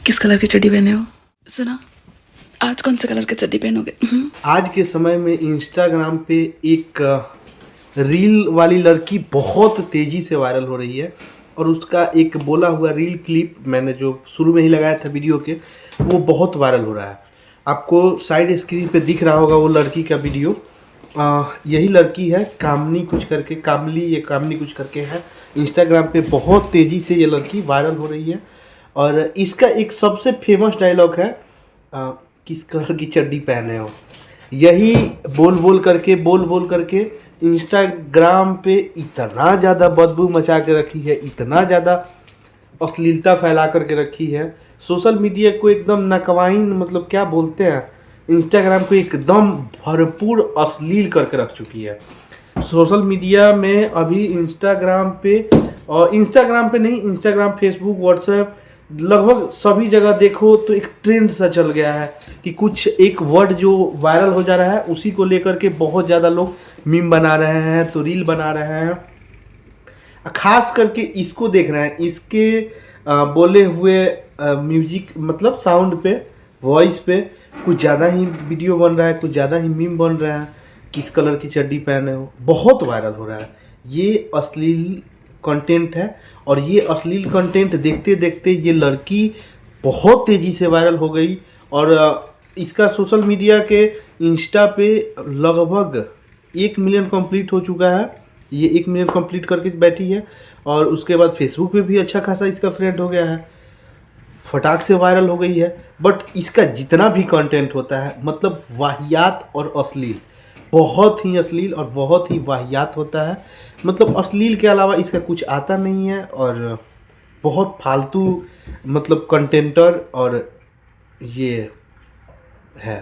किस कलर की चड्डी पहने हो? सुना, आज कौन से कलर की चड्डी पहनोगे? आज के समय में इंस्टाग्राम पे एक रील वाली लड़की बहुत तेज़ी से वायरल हो रही है और उसका एक बोला हुआ रील क्लिप मैंने जो शुरू में ही लगाया था वीडियो के, वो बहुत वायरल हो रहा है। आपको साइड स्क्रीन पे दिख रहा होगा वो लड़की का वीडियो। यही लड़की है कामनी कुछ करके, कामनी कुछ करके है। इंस्टाग्राम पे बहुत तेज़ी से ये लड़की वायरल हो रही है और इसका एक सबसे फेमस डायलॉग है, किस कलर की चड्डी पहने हो। यही बोल बोल करके इंस्टाग्राम पे इतना ज़्यादा बदबू मचा के रखी है, इतना ज़्यादा अश्लीलता फैला करके रखी है। सोशल मीडिया को एकदम नकवाइन, मतलब क्या बोलते हैं, इंस्टाग्राम को एकदम भरपूर अश्लील करके रख चुकी है। सोशल मीडिया में अभी इंस्टाग्राम पे नहीं, इंस्टाग्राम, फेसबुक, व्हाट्सएप, लगभग सभी जगह देखो तो एक ट्रेंड सा चल गया है कि कुछ एक वर्ड जो वायरल हो जा रहा है उसी को लेकर के बहुत ज़्यादा लोग मीम बना रहे हैं, तो रील बना रहे हैं। खास करके इसको देख रहे हैं, इसके बोले हुए म्यूजिक, मतलब साउंड पे, वॉइस पे कुछ ज़्यादा ही वीडियो बन रहा है, कुछ ज़्यादा ही मीम बन रहा है। किस कलर की चड्डी पहने हो, बहुत वायरल हो रहा है। ये अश्लील कंटेंट है और ये अश्लील कंटेंट देखते देखते ये लड़की बहुत तेज़ी से वायरल हो गई और इसका सोशल मीडिया के इंस्टा पे लगभग 1 मिलियन कंप्लीट हो चुका है। ये 1 मिलियन कंप्लीट करके बैठी है और उसके बाद फेसबुक पे भी अच्छा खासा इसका फ्रेंड हो गया है, फटाक से वायरल हो गई है। बट इसका जितना भी कंटेंट होता है, मतलब वाहियात और अश्लील, बहुत ही अश्लील और बहुत ही वाहियात होता है। मतलब अश्लील के अलावा इसका कुछ आता नहीं है और बहुत फालतू, मतलब कंटेंटर और ये है।